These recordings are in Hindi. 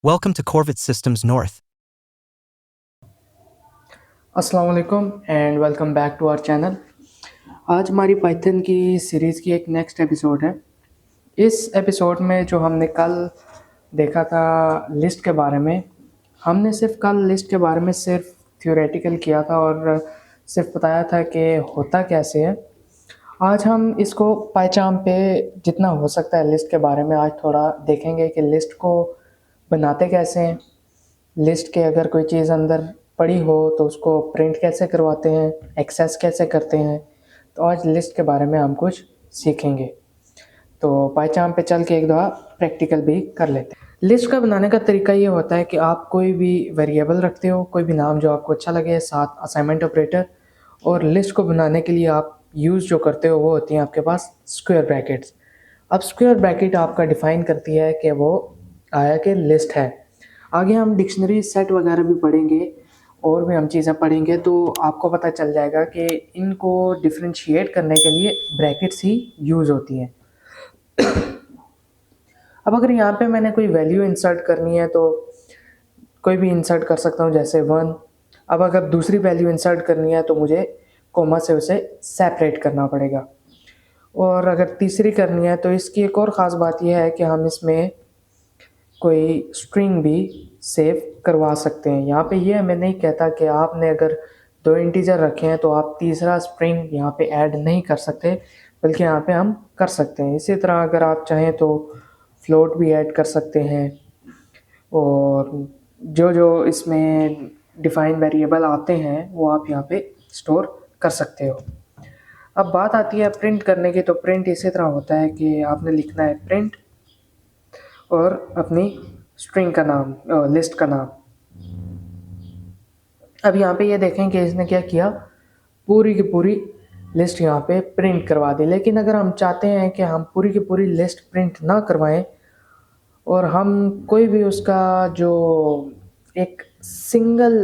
Welcome to Corvette Systems North. अस्सलाम वालेकुम and welcome back to our channel. आज हमारी पाइथन की सीरीज़ की एक नेक्स्ट एपिसोड है। इस एपिसोड में जो हमने कल देखा था लिस्ट के बारे में, हमने सिर्फ कल लिस्ट के बारे में सिर्फ थ्योरेटिकल किया था और सिर्फ बताया था कि होता कैसे है। आज हम इसको पाइचाम पे जितना हो सकता है लिस्ट के बारे में आज थोड़ा देखेंगे कि लिस्ट को बनाते कैसे हैं, लिस्ट के अगर कोई चीज़ अंदर पड़ी हो तो उसको प्रिंट कैसे करवाते हैं, एक्सेस कैसे करते हैं। तो आज लिस्ट के बारे में हम कुछ सीखेंगे। तो पाइचाम पे चल के एक दफ़ा प्रैक्टिकल भी कर लेते हैं। लिस्ट का बनाने का तरीका ये होता है कि आप कोई भी वेरिएबल रखते हो, कोई भी नाम जो आपको अच्छा लगे, साथ असाइनमेंट ऑपरेटर, और लिस्ट को बनाने के लिए आप यूज़ जो करते हो वो होती हैं आपके पास स्क्वायर ब्रैकेट्स। अब स्क्वायर ब्रैकेट आपका डिफ़ाइन करती है कि वो आया कि लिस्ट है। आगे हम डिक्शनरी सेट वगैरह भी पढ़ेंगे और भी हम चीज़ें पढ़ेंगे तो आपको पता चल जाएगा कि इनको डिफरेंशिएट करने के लिए ब्रैकेट्स ही यूज़ होती हैं। अब अगर यहाँ पे मैंने कोई वैल्यू इंसर्ट करनी है तो कोई भी इंसर्ट कर सकता हूँ, जैसे 1। अब अगर दूसरी वैल्यू इंसर्ट करनी है तो मुझे कोमा से उसे सेपरेट करना पड़ेगा। और अगर तीसरी करनी है तो इसकी एक और ख़ास बात यह है कि हम इसमें कोई स्ट्रिंग भी सेव करवा सकते हैं। यहाँ पे ये हमें नहीं कहता कि आपने अगर 2 इंटीजर रखे हैं तो आप तीसरा स्ट्रिंग यहाँ पे ऐड नहीं कर सकते, बल्कि यहाँ पे हम कर सकते हैं। इसी तरह अगर आप चाहें तो फ्लोट भी ऐड कर सकते हैं और जो जो इसमें डिफाइन वेरिएबल आते हैं वो आप यहाँ पे स्टोर कर सकते हो। अब बात आती है प्रिंट करने की, तो प्रिंट इसी तरह होता है कि आपने लिखना है प्रिंट और अपनी स्ट्रिंग का नाम, लिस्ट का नाम। अब यहाँ पे ये देखें कि इसने क्या किया, पूरी की पूरी लिस्ट यहाँ पे प्रिंट करवा दी। लेकिन अगर हम चाहते हैं कि हम पूरी की पूरी लिस्ट प्रिंट ना करवाएं और हम कोई भी उसका जो एक सिंगल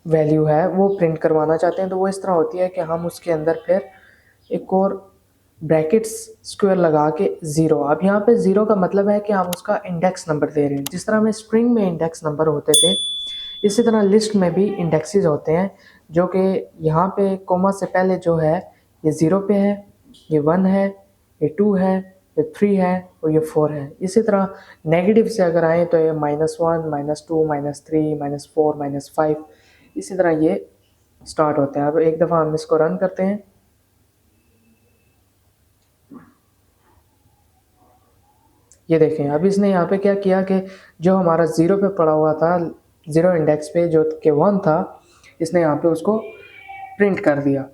वैल्यू है वो प्रिंट करवाना चाहते हैं, तो वो इस तरह होती है कि हम उसके अंदर फिर एक और ब्रैकेट्स स्क्वायर लगा के 0। अब यहाँ पे 0 का मतलब है कि हम उसका इंडेक्स नंबर दे रहे हैं। जिस तरह में स्ट्रिंग में इंडेक्स नंबर होते थे, इसी तरह लिस्ट में भी इंडेक्सेस होते हैं, जो कि यहाँ पे कोमा से पहले जो है ये 0 पे है, ये 1 है, ये 2 है, ये 3 है और ये 4 है। इसी तरह नेगेटिव से अगर आए तो ये -1, -2, -3, -4, -5, इसी तरह ये स्टार्ट होते हैं। अब एक दफ़ा हम इसको रन करते हैं। ये देखें, अब इसने यहाँ पे क्या किया कि जो हमारा 0 पे पड़ा हुआ था, 0 इंडेक्स पे जो कि 1 था, इसने यहाँ पे उसको प्रिंट कर दिया।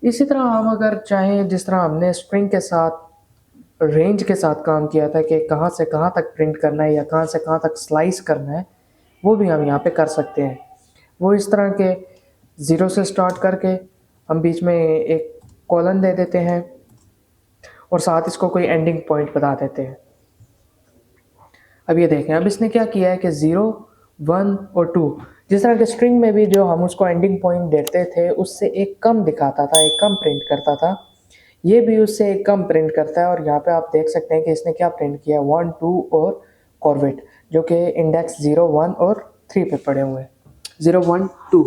इसी तरह हम अगर चाहें, जिस तरह हमने स्ट्रिंग के साथ रेंज के साथ काम किया था कि कहाँ से कहाँ तक प्रिंट करना है या कहाँ से कहाँ तक स्लाइस करना है, वो भी हम यहाँ पे कर सकते हैं। वो इस तरह के 0 से स्टार्ट करके हम बीच में एक कॉलन दे देते हैं और साथ इसको कोई एंडिंग पॉइंट बता देते हैं। अब ये देखें, अब इसने क्या किया है कि 0, 1 और 2, जिस तरह के स्ट्रिंग में भी जो हम उसको एंडिंग पॉइंट देते थे उससे एक कम दिखाता था, एक कम प्रिंट करता था, ये भी उससे एक कम प्रिंट करता है। और यहाँ पे आप देख सकते हैं कि इसने क्या प्रिंट किया, 1, 2 और कॉर्वेट, जो कि इंडेक्स 0, 1 और 3 पे पड़े हुए हैं, 0, 1, 2।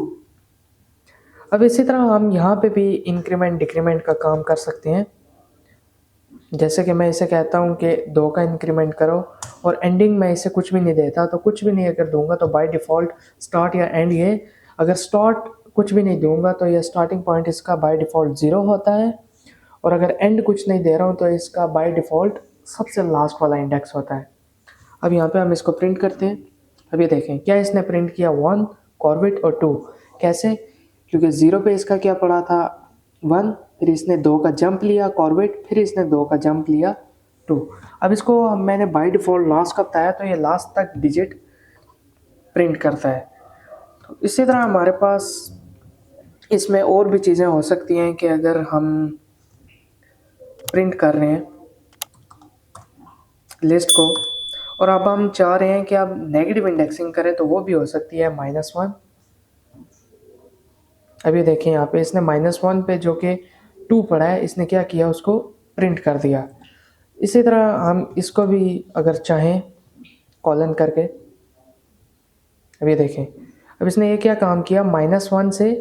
अब इसी तरह हम यहाँ पे भी इंक्रीमेंट डिक्रीमेंट का काम कर सकते हैं। जैसे कि मैं इसे कहता हूँ कि 2 का इंक्रीमेंट करो और एंडिंग में इसे कुछ भी नहीं देता, तो कुछ भी नहीं अगर दूंगा तो बाय डिफ़ॉल्ट स्टार्ट या एंड, ये अगर स्टार्ट कुछ भी नहीं दूंगा तो ये स्टार्टिंग पॉइंट इसका बाय डिफ़ॉल्ट 0 होता है, और अगर एंड कुछ नहीं दे रहा हूँ तो इसका बाय डिफ़ॉल्ट सबसे लास्ट वाला इंडेक्स होता है। अब यहाँ पे हम इसको प्रिंट करते हैं। अब ये देखें क्या इसने प्रिंट किया, 1 कॉर्बेट और 2। कैसे? क्योंकि 0 पे इसका क्या पड़ा था, 1, फिर इसने 2 का जंप लिया कॉर्बेट, फिर इसने 2 का जंप लिया 2। अब इसको मैंने बाय डिफ़ॉल्ट लास्ट का बताया, तो ये लास्ट तक डिजिट प्रिंट करता है। तो इसी तरह हमारे पास इसमें और भी चीज़ें हो सकती हैं कि अगर हम प्रिंट कर रहे हैं लिस्ट को और अब हम चाह रहे हैं कि अब नेगेटिव इंडेक्सिंग करें, तो वो भी हो सकती है, -1। अब ये देखें यहाँ पे इसने -1 पे जो कि 2 पड़ा है, इसने क्या किया, उसको प्रिंट कर दिया। इसी तरह हम इसको भी अगर चाहें कॉलन करके अब ये देखें, अब इसने ये क्या काम किया, -1 से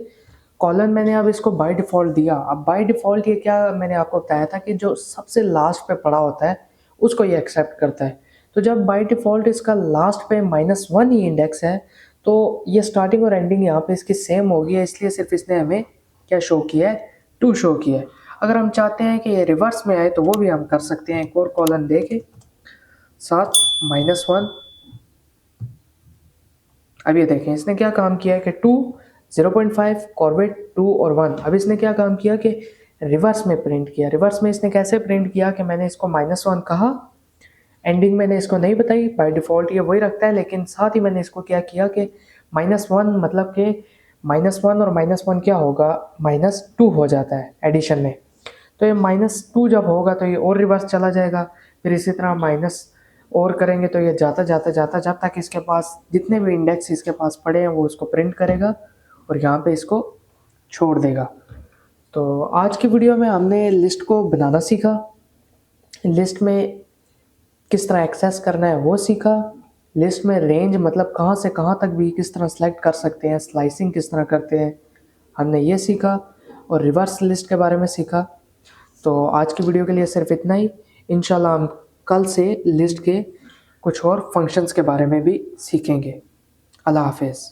कॉलन मैंने अब इसको बाय डिफ़ॉल्ट दिया। अब बाय डिफ़ॉल्ट ये क्या मैंने आपको बताया था कि जो सबसे लास्ट पे पड़ा होता है उसको ये एक्सेप्ट करता है। तो जब बाय डिफ़ॉल्ट इसका लास्ट पे -1 ही इंडेक्स है तो ये स्टार्टिंग और एंडिंग यहाँ पे इसकी सेम होगी, इसलिए सिर्फ इसने हमें क्या शो किया है, 2 शो किया है। अगर हम चाहते हैं कि ये रिवर्स में आए तो वो भी हम कर सकते हैं। एक और कॉलन दे के साथ -1, अब ये देखें इसने क्या काम किया है कि 2, 0.5, कॉर्बेट 2 और 1। अब इसने क्या काम किया कि रिवर्स में प्रिंट किया। रिवर्स में इसने कैसे प्रिंट किया कि मैंने इसको -1 कहा, एंडिंग मैंने इसको नहीं बताई, बाय डिफ़ॉल्ट ये वही रखता है, लेकिन साथ ही मैंने इसको क्या किया कि -1 मतलब कि -1 और -1 क्या होगा, -2 हो जाता है एडिशन में। तो ये -2 जब होगा तो ये और रिवर्स चला जाएगा, फिर इसी तरह माइनस और करेंगे तो ये जाता जाता जाता जब तक इसके पास जितने भी इंडेक्स इसके पास पड़े हैं वो उसको प्रिंट करेगा और यहाँ पे इसको छोड़ देगा। तो आज की वीडियो में हमने लिस्ट को बनाना सीखा, लिस्ट में किस तरह एक्सेस करना है वो सीखा, लिस्ट में रेंज मतलब कहाँ से कहाँ तक भी किस तरह सेलेक्ट कर सकते हैं, स्लाइसिंग किस तरह करते हैं हमने ये सीखा, और रिवर्स लिस्ट के बारे में सीखा। तो आज की वीडियो के लिए सिर्फ इतना ही। इंशाल्लाह हम कल से लिस्ट के कुछ और फंक्शंस के बारे में भी सीखेंगे। अल्लाह हाफिज़।